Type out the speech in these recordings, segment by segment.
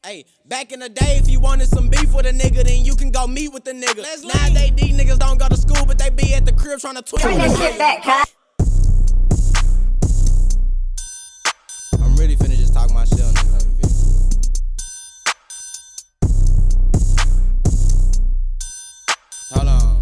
Hey, back in the day, if you wanted some beef with a nigga, then you can go meet with the nigga. Nowadays, these niggas don't go to school, but they be at the crib trying to tweet with that shit back, Kyle. I'm really finna just talk my shit on this hoe, you feel me? Hold on.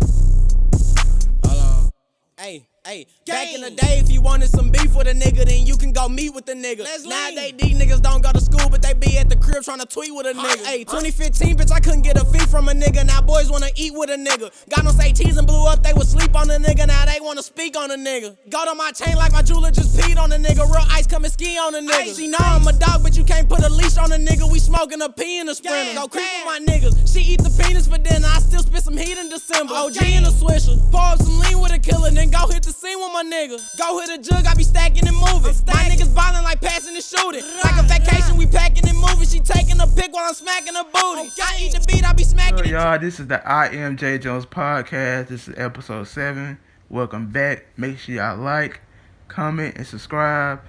Hey, back in the day, if you wanted some beef with a nigga, then you can go meet with the nigga. Nowadays, these niggas don't go to school, but they be at the crib trying to tweet with a nigga. Hey, 2015, bitch, I couldn't get a fee from a nigga. Now boys wanna eat with a nigga. Got no ATs and blew up, they would sleep on a nigga. Now they wanna speak on a nigga. Got on my chain like my jeweler just peed on a nigga. Real ice come and ski on a nigga. She know I'm a dog, but you can't put a leash on a nigga. We smoking a pee in the sprinter. Go creep with my niggas. She eat the penis for dinner, I still spit some heat in December. OG in a swisher. Pour up some lean with a killer, then go hit the scene with my nigga. Go hit a jug, I be stacking and moving. My niggas ballin' like passing and shooting. Like a vacation, we packing and moving. She taking a pic while I'm smacking her booty. I eat the beat, I be smacking it. Y'all, this is the IamJayJones podcast. This is episode 7. Welcome back. Make sure y'all like, comment, and subscribe.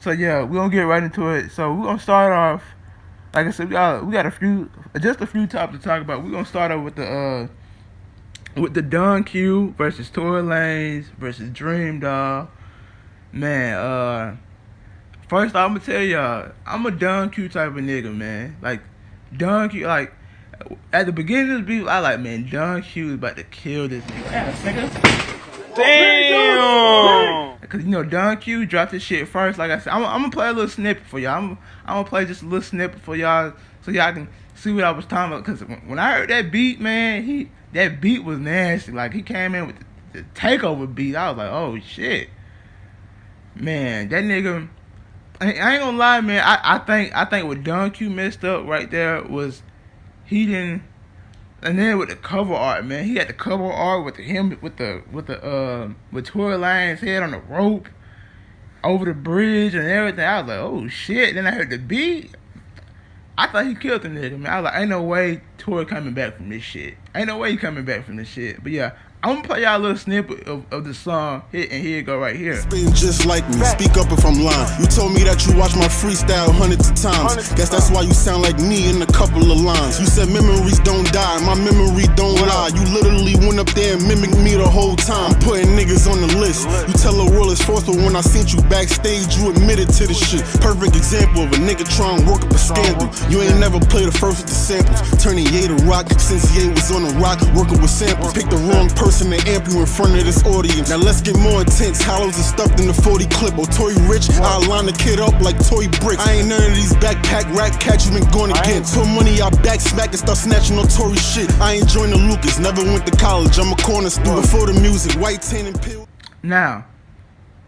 So yeah, we're gonna get right into it. So we're gonna start off, like I said, we got a few topics to talk about. We're gonna start off with the Don Q versus Tory Lanez versus Dream Doll. Man, first I'm gonna tell y'all, I'm a Don Q type of nigga, man. Like, Don Q, like, at the beginning of this beef, I like, man, Don Q is about to kill this nigga. Damn! Cause you know Don Q dropped his shit first. Like I said, I'm gonna play a little snippet for y'all. I'm gonna play just a little snippet for y'all so y'all can see what I was talking about. Cause when I heard that beat, man, that beat was nasty. Like, he came in with the takeover beat. I was like, oh shit, man, that nigga. I ain't gonna lie, man. I think what Don Q messed up right there was he didn't. And then with the cover art, man, he had the cover art with him with Tory Lanez's head on the rope over the bridge and everything. I was like, oh shit. Then I heard the beat. I thought he killed the nigga, man. I was like, ain't no way Tory coming back from this shit. Ain't no way he coming back from this shit. But yeah, I'm gonna play y'all a little snippet of the song, and here it go right here. Spitting just like me, speak up if I'm lying. You told me that you watch my freestyle hundreds of times. Guess that's why you sound like me in a couple of lines. You said memories don't die, my memory don't lie. You literally went up there and mimicked me the whole time. I'm putting niggas on the list. You tell the world it's false, but when I seen you backstage, you admitted to the shit. Perfect example of a nigga trying to work up a scandal. You ain't never played the first with the samples. Turning Ye to rock since Ye was on the rock, working with samples. Pick the wrong person to amp you in front of this audience. Now let's get more intense. Hollows are stuffed in the 40 clip. Oh, Tory rich, I'll line the kid up like toy bricks. I ain't none of these backpack rat cats you been going against. Put money out back smack and start snatching on Tory shit. I ain't joined the Lucas, never went to college. I'm a corner student before the music. White tan and pill. Now,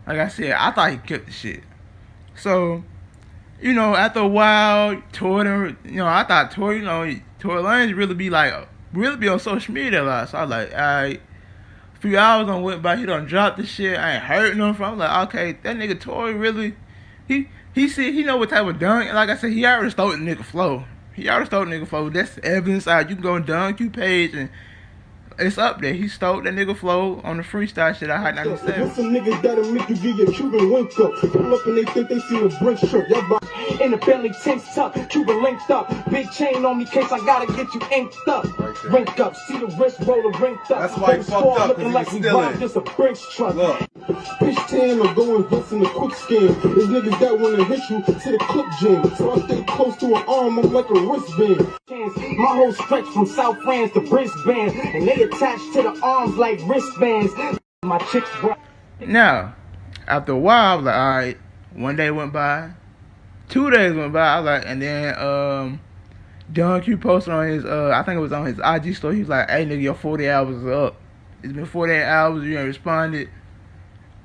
like I said, I thought he killed the shit. So, you know, after a while, Tory, you know, I thought Tory, you know, Tory Lanez really be on social media a lot. So I was like, alright. A few hours on went by, he done dropped the shit. I ain't heard nothing from him. I'm like, okay, that nigga Tory really, he see, he know what type of dunk. Like I said, he already stole the nigga flow. That's evidence out. You can go on Dunk Q page and it's up there. He stole that nigga flow on the freestyle shit at Hot 97. There's some niggas that'll make you get your Cuban wink up. Pull up and they think they see a brick shirt. Y'all in the belly, tense tuck, Cuban linked up. Big chain on me, case I gotta get you inked up. Rink up, see the wrist roller rinked up. That's why he fucked up, looking like we robbed just a Brinks truck. Pitch 10 or go invest in a quick scam. There's niggas that wanna hit you to the clip jam. So I stay close to an arm, I'm like a wristband. My whole stretch from South France to Brisbane, and they attached to the arms like wristbands. My chicks brought. Now, after a while, I was like, alright, one day went by, 2 days went by, I was like, and then Don Q posted on his I think it was on his IG story. He was like, hey nigga, your 40 hours is up. It's been 48 hours, you ain't responded.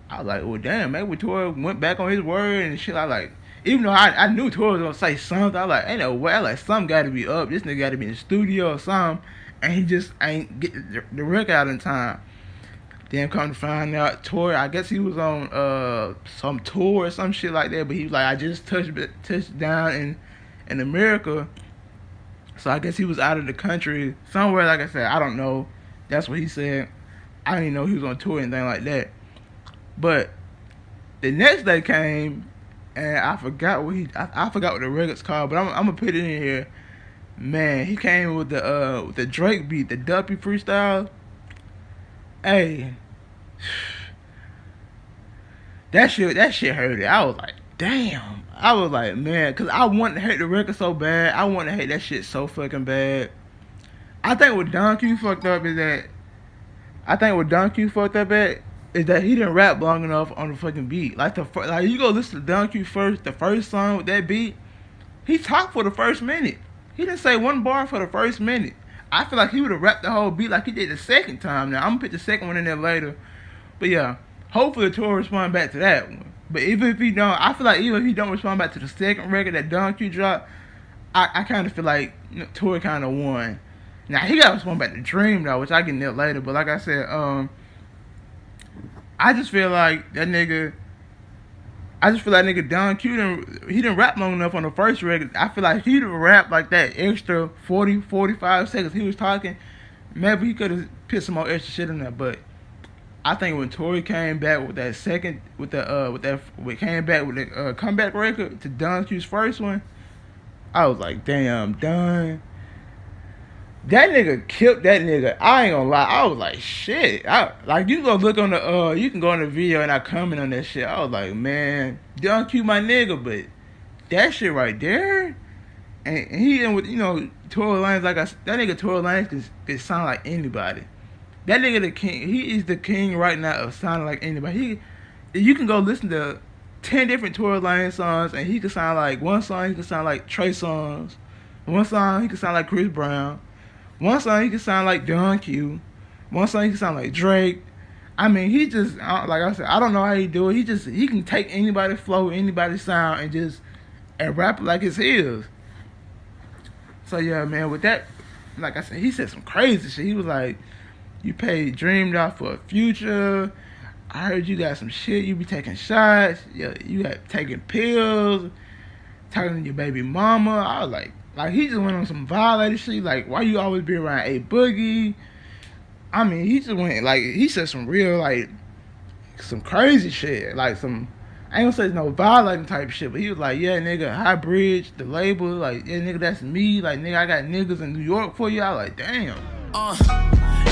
I was like, well damn, maybe Tory went back on his word and shit. I like, even though I knew Tory was gonna say something, I like, ain't no way. I like, something gotta be up. This nigga gotta be in the studio or something, and he just ain't get the record out in time. Then come to find out, Tory, I guess he was on some tour or some shit like that, but he was like, I just touched down in America, so I guess he was out of the country somewhere. Like I said, I don't know. That's what he said. I didn't even know he was on tour or anything like that. But the next day came, and I forgot what I forgot what the record's called, but I'm gonna put it in here. Man, he came with the Drake beat, the Duppy freestyle. Hey, that shit hurt it. I was like, damn. I was like, man, cause I wanted to hate the record so bad. I wanted to hate that shit so fucking bad. I think what Don Q fucked up is that he didn't rap long enough on the fucking beat. Like you go listen to Don Q the first song with that beat, he talked for the first minute. He didn't say one bar for the first minute. I feel like he would have rapped the whole beat like he did the second time. Now I'm gonna put the second one in there later, but yeah, hopefully TORY respond back to that one. But even if he don't, I feel like even if he don't respond back to the second record that Don Q dropped, I kind of feel like TORY kind of won. Now he got to respond back to Dream though, which I get there later. But like I said, I just feel like that nigga Don Q he didn't rap long enough on the first record. I feel like he didn't rap like that extra 40-45 seconds he was talking. Maybe he could have put some more extra shit in there. But I think when TORY came back with that comeback record to Don Q's first one, I was like, damn, Don. That nigga killed that nigga. I ain't gonna lie. I was like, shit. You can go look on the you can go on the video and I comment on that shit. I was like, man, Don Q my nigga, but that shit right there, and he in with TORY Lanez, that nigga TORY Lanez can sound like anybody. That nigga the king. He is the king right now of sounding like anybody. You can go listen to 10 different TORY Lanez songs and he can sound like one song. He can sound like Trey Songz. One song he can sound like Chris Brown. One song he can sound like Don Q. One song he can sound like Drake. I mean, he just, like I said, I don't know how he do it. He can take anybody's flow, anybody's sound, and rap it like it's his. So yeah, man, with that, like I said, he said some crazy shit. He was like, you paid Dreamed Out for a future. I heard you got some shit. You be taking shots. You got taking pills. Talking to your baby mama. I was like he just went on some violated shit. Like, why you always be around A Boogie? I mean, he just went, he said some real, some crazy shit. Like, some, I ain't gonna say no violating type shit, but he was like, yeah, nigga, High Bridge, the label, like, yeah, nigga, that's me. Like, nigga, I got niggas in New York for you. I was like, damn.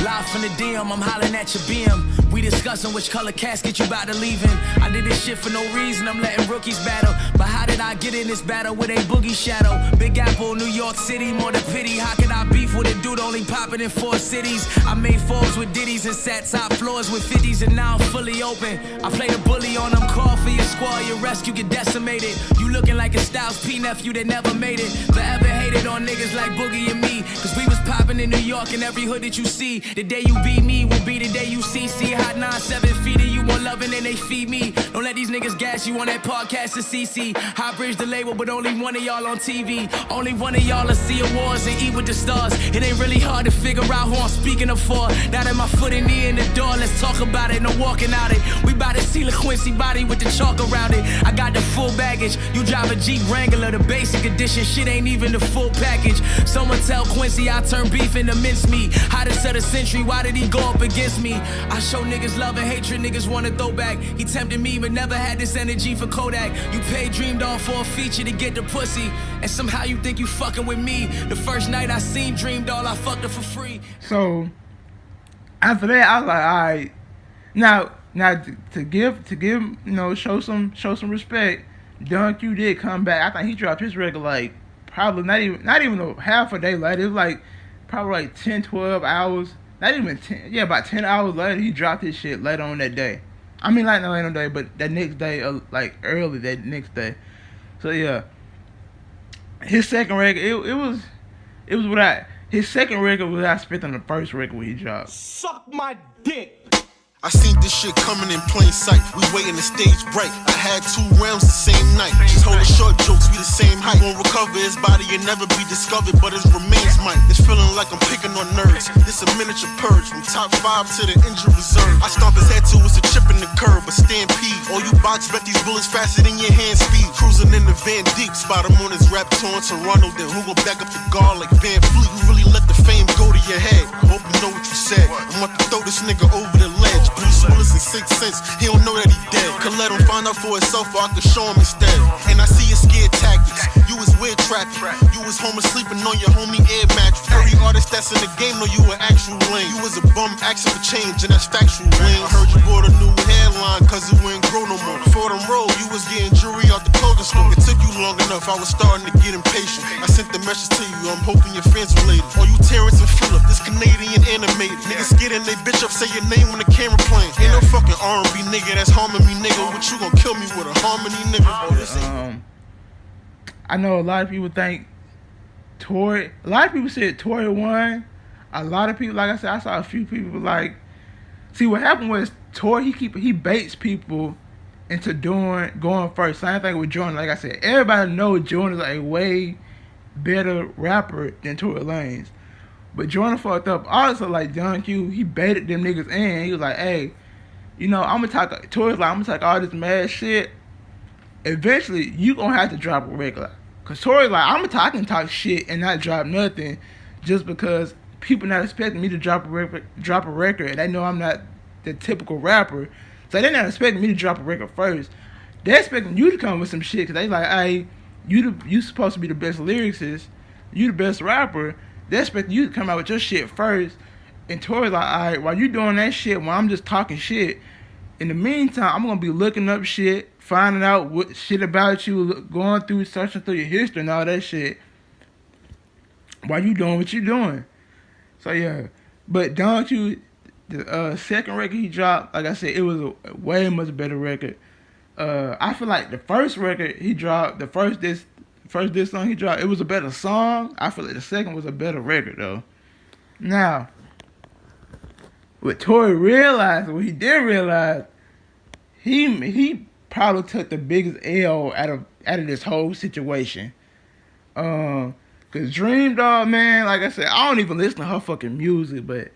Live from the DM, I'm hollering at your BM. We discussing which color casket you about to leave in. I did this shit for no reason, I'm letting rookies battle. But how did I get in this battle with a boogie shadow? Big Apple, New York City, more than pity. How could I beef with a dude only popping in 4 cities? I made 4s with ditties and sat top floors with 50s, and now I'm fully open. I played a bully on them, call for your squad, your rescue get decimated. You looking like a Styles P nephew that never made it. Forever hated on niggas like Boogie and me, cause we was popping in New York in every hood that you see. The day you beat me will be the day you see hot 9-7 feeding you more loving than they feed me. Don't let these niggas gas you on that podcast to CC. High Bridge the label, but only one of y'all on TV. Only one of y'all will see awards and eat with the stars. It ain't really hard to figure out who I'm speaking of for. Now that my foot and knee in the door, let's talk about it. No walking out it. We bout to see LaQuincy body with the chalk around it. I got the full baggage. You drive a Jeep Wrangler, the basic edition. Shit ain't even the full package. Someone tell Quincy I turn beef into mincemeat. Hottest of the century, why did he go up against me? I show niggas love and hatred, niggas want to throw back. He tempted me, but never had this energy for Kodak. You paid Dreamed On for a feature to get the pussy, and somehow you think you fucking with me. The first night I seen Dreamed All, I fucked her for free. So after that, I was like, all right, now to give show some respect. Don Q did come back. I think he dropped his record probably not even a half a day later. It was probably 10-12 hours. Not even 10, yeah, about 10 hours later, he dropped his shit later on that day. I mean, not later on that day, but that next day, early that next day. So yeah, his second record, his second record was I spent on the first record when he dropped. Suck my dick. I seen this shit coming in plain sight. We waiting the stage bright. I had 2 rounds the same night. Just holding short jokes, we the same height. Won't recover his body and never be discovered, but his remains might. It's feeling like I'm picking on nerves. This a miniature purge from top 5 to the injured reserve. I stomp his head to it's a chip in the curb, a stampede. All you bots bet these bullets faster than your hand speed. Cruising in the Van Deep, spot him on his rap torn Toronto. Then who gon' back up the guard like Van Fleet? You really let the fame go to your head. I hope you know what you said. I'm about to throw this nigga over the ledge. 3 smoothness and 6 cents. He don't know that he dead. Could let him find out for himself, or I could show him instead. And I see your scared tactics. You was weird trapping. You was home and sleeping on your homie air mattress. Every artist that's in the game know you an actual lame. You was a bum asking for change, and that's factual lame. I heard you bought a new hairline, cause it wouldn't grow no more. Before them roll, you was getting jewelry out the clothing store. It took you long enough, I was starting to get impatient. I sent the message to you, I'm hoping your fans related. All you Terrence and Phillip, this Canadian animated. Niggas getting they bitch up, say your name when the camera playing. Ain't no fucking R&B nigga that's harming me, nigga. What you gon' kill me with a harmony, nigga? I know a lot of people think TORY. A lot of people said TORY won. A lot of people, like I said, I saw a few people like. See, what happened was TORY. He baits people into going first. Same thing with Jordan. Like I said, everybody knows Jordan is a way better rapper than Tory Lanez. But Jordan fucked up. Also, like Don Q, he baited them niggas in. He was like, hey, you know, I'm gonna talk. Tory's like, I'm gonna talk all this mad shit. Eventually, you gonna have to drop a record. Cause Tory's like, I can talk shit and not drop nothing, just because people not expecting me to drop a record, and they know I'm not the typical rapper, so they're not expecting me to drop a record first. They're expecting you to come with some shit, cause they like, hey, you supposed to be the best lyricist, you the best rapper. They're expecting you to come out with your shit first. And Tory's like, all right, while you doing that shit, while I'm just talking shit, in the meantime, I'm gonna be looking up shit, finding out what shit about you, going through, searching through your history and all that shit, while you doing what you doing. So yeah, but Don Q, the second record he dropped, like I said, it was a way much better record. I feel like the first record he dropped, the first this song he dropped, it was a better song. I feel like the second was a better record though. Now, what Tory realized, what he did realize, he probably took the biggest L out of this whole situation. Cause Dream Dog, man, like I said, I don't even listen to her fucking music, but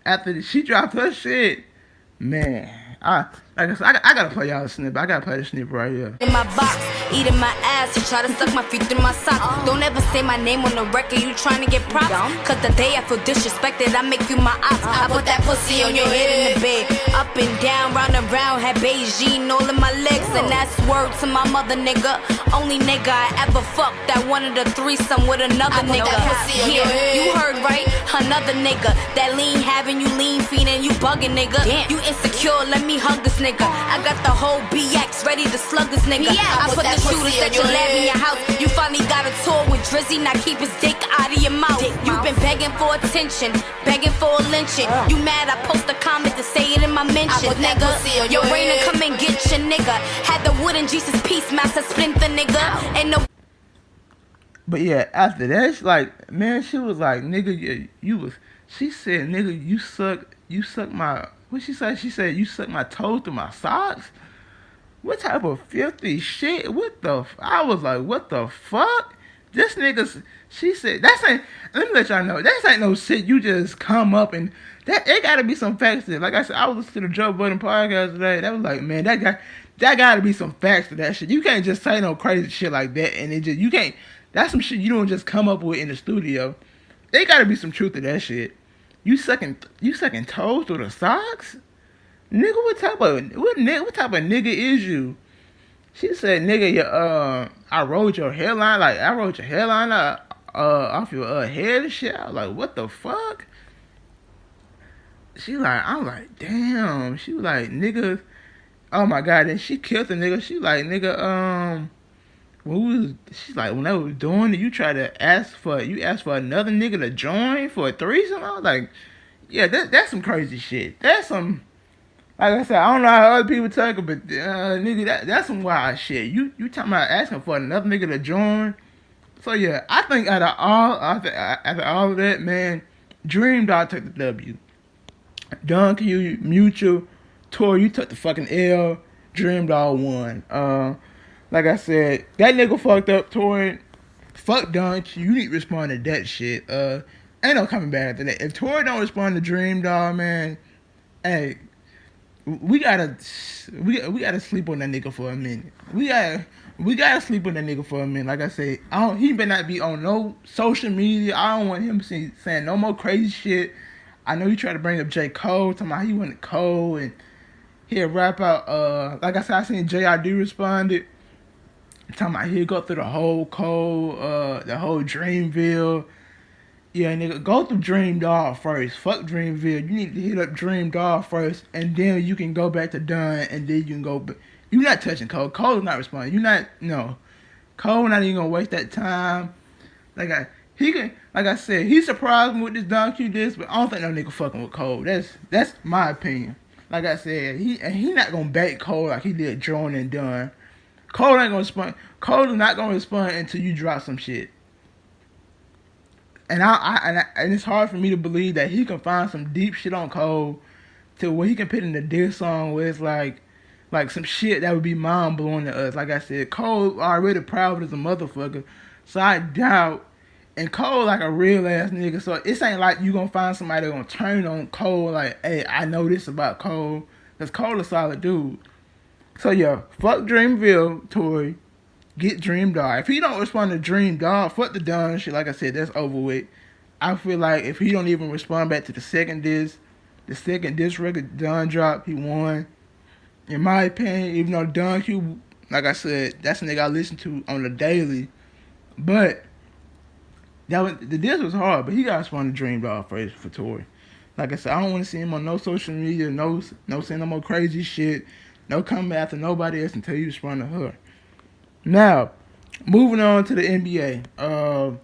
after she dropped her shit, man, like I said, I gotta play y'all a snippet. I gotta play the snippet right here. In my box, eating my ass, you try to suck my feet through my socks. Don't ever say my name on the record, you trying to get props. Cause the day I feel disrespected, I make you my ops. I put that pussy on your head in the bed, up and down, round and round, had Beijing all in my legs. And that's word to my mother, nigga. Only nigga I ever fucked that wanted a threesome with another nigga. Yeah, you heard right, another nigga. That lean having you lean fiending, you bugging nigga. You insecure, let me hug this nigga. I got the whole BX ready to slug this nigga. I put the shooters at your lab in your house. You finally got a tour with Drizzy, now keep his dick out of your mouth. You been begging for attention, begging for a lynching. You mad I post a comment to say it in my mention, nigga. Yo, Raina, come and get your nigga. Had the wooden Jesus Peace Master Splinter, nigga. And no. But yeah, after that, like, man, she was like, nigga, she said, nigga, you suck my, what she said? She said, you suck my toes through my socks? What type of filthy shit? I was like, what the fuck? This nigga, she said, let me let y'all know, that ain't no shit you just come up and, it gotta be some facts to it. Like I said, I was listening to the Joe Budden podcast today, that was like, man, that gotta be some facts to that shit. You can't just say no crazy shit like that, and you can't, that's some shit you don't just come up with in the studio. There gotta be some truth to that shit. You sucking toes through the socks? Nigga, what type of nigga is you? She said, nigga, I rolled your hairline, off your head and shit. I was like, what the fuck? I'm like, damn. She was like, nigga, oh my god. Then she killed the nigga. She like, nigga, she's like, when they was doing it, you asked for another nigga to join for a threesome? I was like, yeah, that's some crazy shit. That's some, like I said, I don't know how other people talk, but nigga, that's some wild shit. You talking about asking for another nigga to join? So yeah, I think out of all of that, man, Dream Dog took the W. Don Q, Mutual, Tory, you took the fucking L. Dream Dog won. Like I said, that nigga fucked up Tory. Fuck Don Q. You need to respond to that shit. Ain't no coming back after that. If Tory don't respond to Dream Dog, man, hey, we gotta sleep on that nigga for a minute. We gotta sleep on that nigga for a minute. Like I said, he better not be on no social media. I don't want him saying no more crazy shit. I know he tried to bring up J. Cole, talking about he went to Cole, and he'll rap out, like I said, I seen J.I.D. responded, talking about he'll go through the whole Cole, the whole Dreamville. Yeah, nigga, go through Dream Doll first. Fuck Dreamville. You need to hit up Dream Doll first, and then you can go back to Dunn, and then you can go. You're not touching Cole. Cole's not responding. You're not. No, Cole not even gonna waste that time. Like I said, he surprised me with this Don Q disc, but I don't think no nigga fucking with Cole. That's my opinion. Like I said, he not gonna bait Cole like he did Jordan and Dunn. Cole ain't gonna respond. Cole is not gonna respond until you drop some shit. And and it's hard for me to believe that he can find some deep shit on Cole to where he can put in the diss song where it's like some shit that would be mind blowing to us. Like I said, Cole already proud as a motherfucker, so I doubt. And Cole like a real ass nigga, so it ain't like you gonna find somebody that gonna turn on Cole like, hey, I know this about Cole, cause Cole a solid dude. So yeah, fuck Dreamville, Tory. Get Dream Dog. If he don't respond to Dream Dog, fuck the Dunn shit. Like I said, that's over with. I feel like if he don't even respond back to the second disc record Dunn dropped, he won. In my opinion, even though Dunn Q, like I said, that's a nigga I listen to on the daily. But the disc was hard, but he gotta respond to Dream Dog first for Tory. Like I said, I don't want to see him on no social media, no saying no more crazy shit, no coming after nobody else until you respond to her. Now, moving on to the NBA.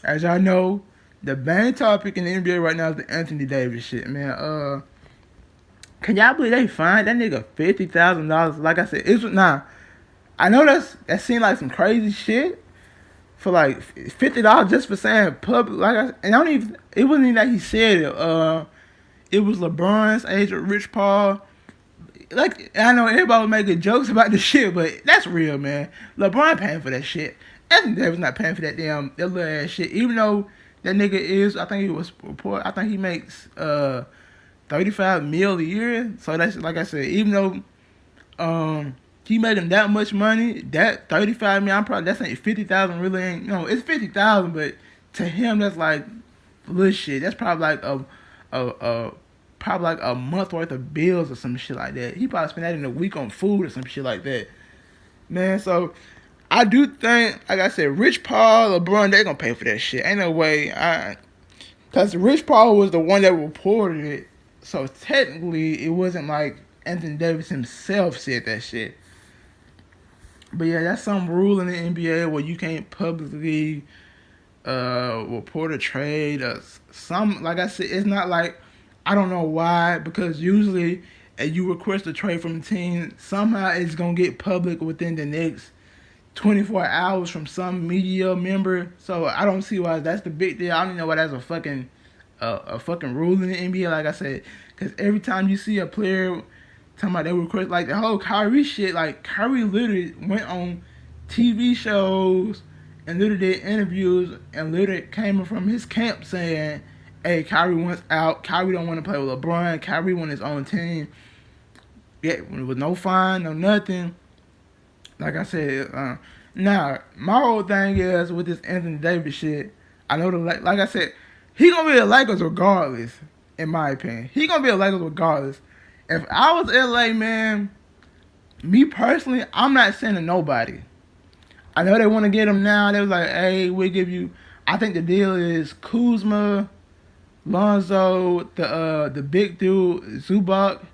As y'all know, the main topic in the NBA right now is the Anthony Davis shit, man. Can y'all believe they fined that nigga $50,000? Like I said, I know that seemed like some crazy shit for like $50 just for saying public. It wasn't even that he said it. It was LeBron's agent, Rich Paul. Like, I know everybody was making jokes about this shit, but that's real, man. LeBron paying for that shit. Anthony Davis not paying for that little ass shit. Even though that nigga he makes $35 million a year. So that's, like I said, even though he made him that much money, that $35 million, that's ain't $50,000 really ain't, it's $50,000, but to him that's like little shit. That's probably like a month worth of bills or some shit like that. He probably spent that in a week on food or some shit like that. Man, so I do think, like I said, Rich Paul, LeBron, they gonna pay for that shit. Ain't no way. Cause Rich Paul was the one that reported it. So technically, it wasn't like Anthony Davis himself said that shit. But yeah, that's some rule in the NBA where you can't publicly report a trade or some. Like I said, it's not like, I don't know why, because usually if you request a trade from the team, somehow it's going to get public within the next 24 hours from some media member. So I don't see why that's the big deal. I don't even know why that's a fucking rule in the NBA, like I said. Because every time you see a player talking about they request, like the whole Kyrie shit, like Kyrie literally went on TV shows and literally did interviews and literally came from his camp saying, hey, Kyrie wants out. Kyrie don't want to play with LeBron. Kyrie want his own team. Yeah, with no fine, no nothing. Like I said, now my whole thing is with this Anthony Davis shit. I know like I said, he gonna be a Lakers regardless. In my opinion, he gonna be a Lakers regardless. If I was LA, man, me personally, I'm not sending nobody. I know they want to get him now. They was like, hey, we'll give you. I think the deal is Kuzma, Lonzo, the big dude, Zubac,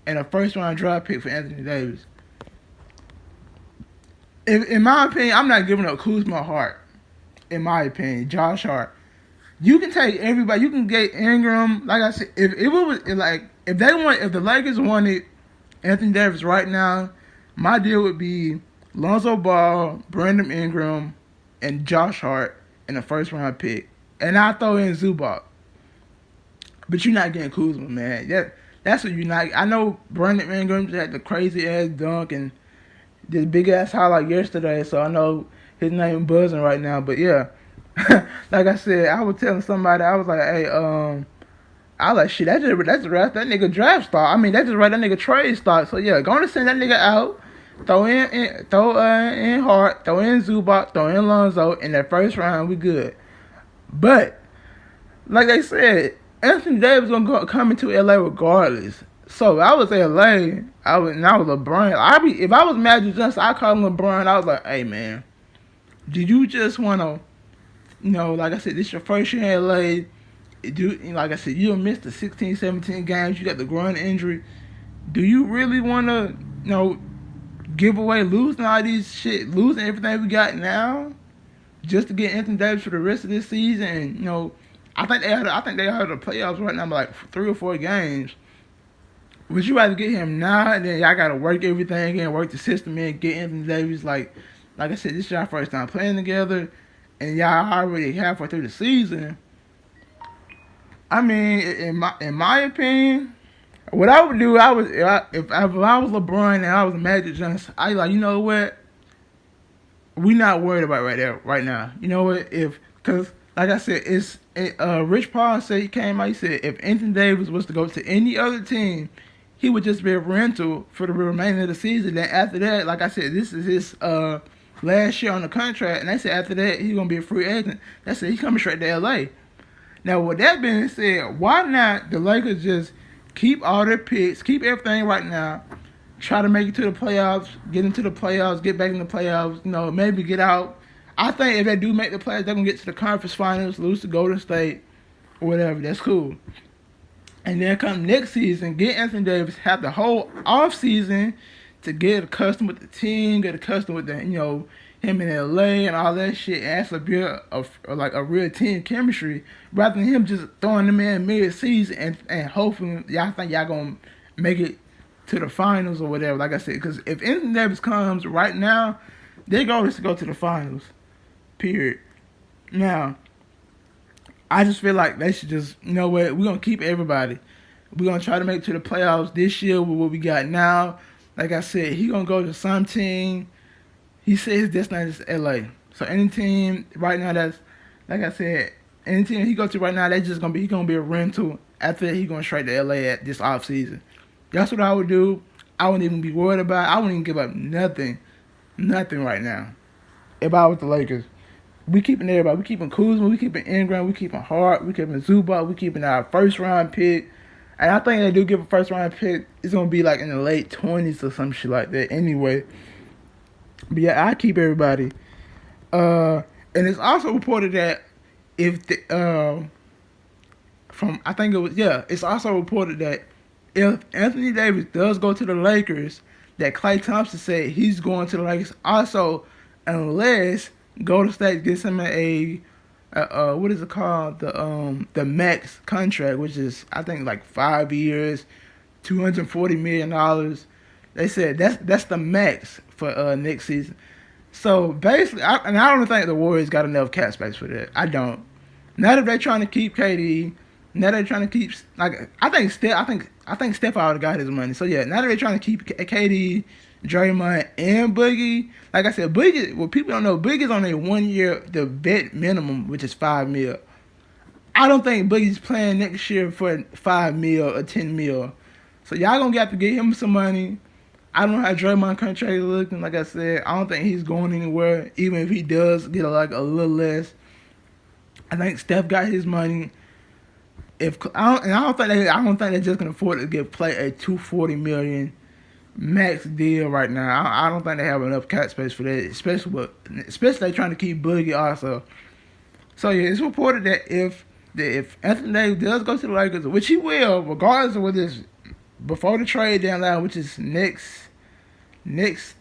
and a first-round draft pick for Anthony Davis. In my opinion, I'm not giving up Kuzma Hart. In my opinion, Josh Hart. You can take everybody. You can get Ingram. Like I said, if the Lakers wanted Anthony Davis right now, my deal would be Lonzo Ball, Brandon Ingram, and Josh Hart in a first-round pick, and I throw in Zubac. But you're not getting Kuzma, man. That's what you're not. I know Brandon Ingram had the crazy ass dunk and this big ass highlight yesterday, so I know his name buzzing right now. But yeah, like I said, I was telling somebody, I was like, hey, I like shit. That's that nigga draft stock. I mean, that's just right that nigga trade stock. So yeah, go to send that nigga out. Throw in Hart, throw in Zubac, throw in Lonzo in that first round. We good. But like they said, Anthony Davis gonna come into LA regardless. So if I was LA, I was LeBron. If I was Magic Johnson, I call him LeBron. I was like, hey man, did you just wanna, like I said, this your first year in LA. Like I said, you missed the 16, 17 games. You got the groin injury. Do you really wanna, give away, losing everything we got now, just to get Anthony Davis for the rest of this season? And I think they had the playoffs right now, like 3 or 4 games. Would you rather get him now, and then y'all gotta work everything in, work the system in, get Anthony Davis? Like I said, this is y'all first time playing together, and y'all already halfway through the season. I mean, in my opinion, what I would do, if I was LeBron and I was Magic Johnson, I like, you know what? We not worried about right now. You know what? Because like I said, Rich Paul said, he came out, he said if Anthony Davis was to go to any other team, he would just be a rental for the remainder of the season. Then after that, like I said, this is his last year on the contract, and they said after that he's gonna be a free agent. They said he's coming straight to LA. Now with that being said, why not the Lakers just keep all their picks, keep everything right now, try to make it to the playoffs, get into the playoffs, get back in the playoffs, maybe get out. I think if they do make the playoffs, they're going to get to the conference finals, lose to Golden State, or whatever. That's cool. And then come next season, get Anthony Davis, have the whole off season to get accustomed with the team, get accustomed with the, him in LA and all that shit, and actually build a real team chemistry, rather than him just throwing them in mid-season and hoping y'all think y'all gonna make it to the finals or whatever. Like I said, because if Anthony Davis comes right now, their goal is to go to the finals. Period. Now, I just feel like they should just, we're gonna keep everybody. We're gonna try to make it to the playoffs this year with what we got now. Like I said, he gonna go to some team. He said his destination is LA. So any team right now that's, like I said, any team he goes to right now, he's gonna be a rental. After that, he's going straight to LA at this off season. That's what I would do. I wouldn't even be worried about it. I wouldn't even give up nothing right now. If I was the Lakers, we keeping everybody. We keeping Kuzma, we keeping Ingram, we keeping Hart, we keeping Zubac, we keeping our first round pick. And I think they do give a first round pick. It's gonna be like in the late 20s or some shit like that. Anyway. But yeah, I keep everybody. And it's also reported that it's also reported that if Anthony Davis does go to the Lakers, that Klay Thompson said he's going to the Lakers also, unless Golden State gets him a what is it called, the max contract, which is I think like 5 years, $240 million. They said that's the max for next season. So basically, I don't think the Warriors got enough cap space for that. I don't. Now that they're trying to keep KD, now they're trying to keep I think Steph already got his money. So yeah, now that they're trying to keep KD, Draymond, and Boogie. Like I said, Boogie. Well, people don't know Boogie's on a 1 year the vet minimum, which is $5 million. I don't think Boogie's playing next year for $5 million or $10 million. So y'all gonna have to get him some money. I don't know how Draymond contract is looking. Like I said, I don't think he's going anywhere. Even if he does get a little less, I think Steph got his money. I don't think they're just gonna afford to give Klay a $240 million max deal right now. I don't think they have enough cap space for that, especially they trying to keep Boogie also. So yeah, it's reported that if Anthony Davis does go to the Lakers, which he will, regardless of whether it's before the trade deadline, which is next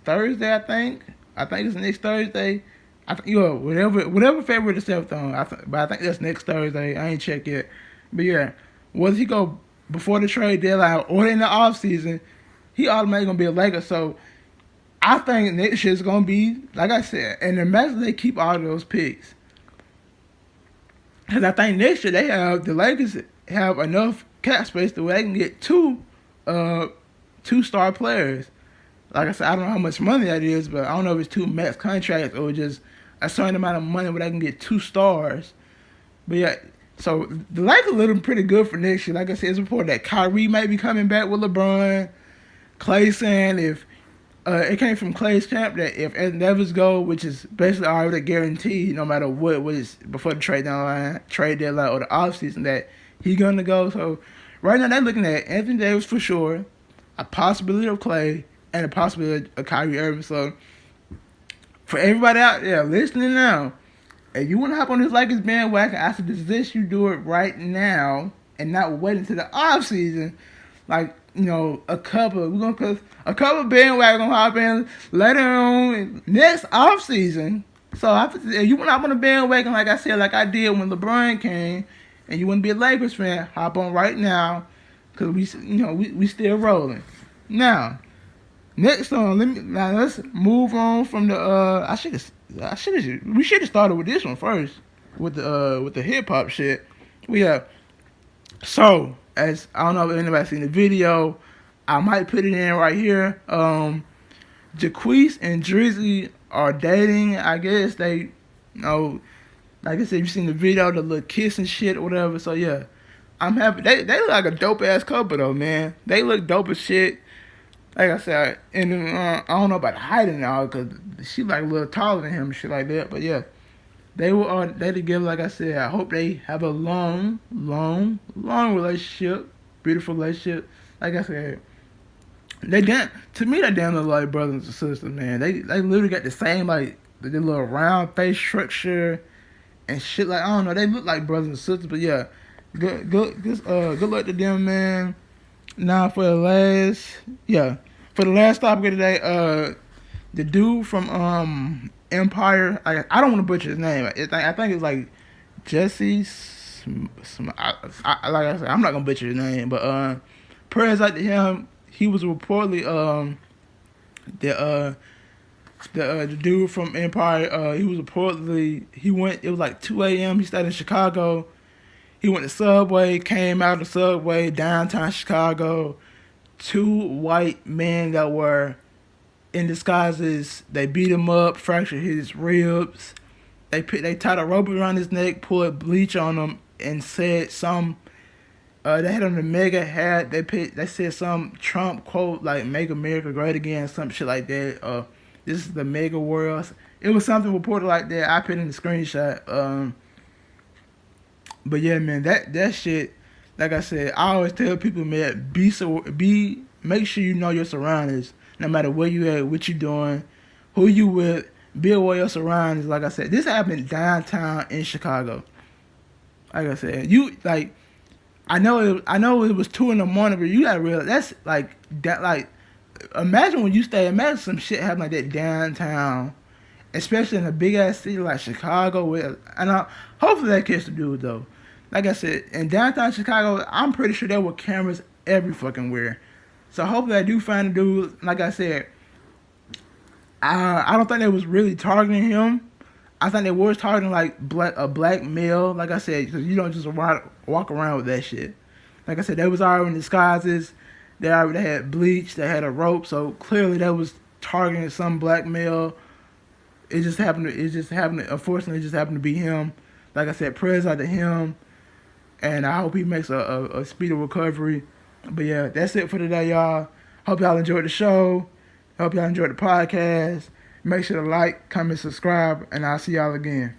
Thursday, I think it's next Thursday. Whatever February the 7th on. But I think that's next Thursday. I ain't checked yet. But yeah, whether he go before the trade deadline or in the off season, he automatically gonna be a Laker. So I think next year's gonna be, like I said, and imagine they keep all those picks. Because I think next year the Lakers have enough cap space to where they can get two star players. Like I said, I don't know how much money that is, but I don't know if it's 2 max contracts or just a certain amount of money where they can get 2 stars. But yeah, so the Lakers are looking pretty good for next year. Like I said, it's reported that Kyrie might be coming back with LeBron. Klay saying it came from Klay's camp that if Anthony Davis go, which is basically already guaranteed no matter what was before the trade deadline or the offseason, that he gonna go. So right now they're looking at Anthony Davis for sure, a possibility of Clay, and a possibility of Kyrie Irving. So for everybody out there listening now, if you want to hop on this Lakers bandwagon, I suggest you do it right now and not wait until the off season. Like, you know, a couple bandwagon gonna hop in later on next off season. So if you want to hop on the bandwagon, like I said, like I did when LeBron came, and you want to be a Lakers fan, hop on right now, cause we still rolling. Now, next song, let's move on from the we should have started with this one first, with the hip hop shit. So, as I don't know if anybody's seen the video, I might put it in right here. Jaquise and Drizzy are dating. I guess they, you know, like I said, you seen the video, the little kiss and shit or whatever. So yeah, I'm happy. They look like a dope ass couple though, man. They look dope as shit. Like I said, and I don't know about the height and all, cause she like a little taller than him and shit like that. But yeah, they together. Like I said, I hope they have a long relationship, beautiful relationship. Like I said, to me they damn look like brothers and sisters, man. They literally got the same like the little round face structure and shit. Like I don't know, they look like brothers and sisters. But yeah, good luck to them, man. Now for the last topic of the day, the dude from Empire, I don't want to butcher his name. I think it's like Jesse. Like I said, I'm not gonna butcher his name, but prayers out to him. He was reportedly the dude from Empire. He was reportedly it was like 2 a.m. He started in Chicago. He went to Subway, came out of the Subway, downtown Chicago. 2 white men that were in disguises, they beat him up, fractured his ribs. They tied a rope around his neck, poured bleach on him, and said some. They had on the MAGA hat. They said some Trump quote like "Make America Great Again," some shit like that. This is the MAGA world. It was something reported like that. I put in the screenshot. But yeah, man, that shit, like I said, I always tell people, man, make sure you know your surroundings, no matter where you at, what you doing, who you with, be aware of your surroundings. Like I said, this happened downtown in Chicago. Like I said, I know it was 2 a.m, but you gotta realize that's like that. Like, imagine some shit happen like that downtown, especially in a big ass city like Chicago. Hopefully that catch the dude though. Like I said, in downtown Chicago, I'm pretty sure there were cameras every fucking where. So hopefully I do find the dude. Like I said, I don't think they was really targeting him. I think they was targeting like a black male. Like I said, because you don't just walk around with that shit. Like I said, they was already in disguises. They already had bleach. They had a rope. So clearly they was targeting some black male. Unfortunately, it just happened to be him. Like I said, prayers out to him. And I hope he makes a speedy recovery. But yeah, that's it for today, y'all. Hope y'all enjoyed the show. Hope y'all enjoyed the podcast. Make sure to like, comment, subscribe, and I'll see y'all again.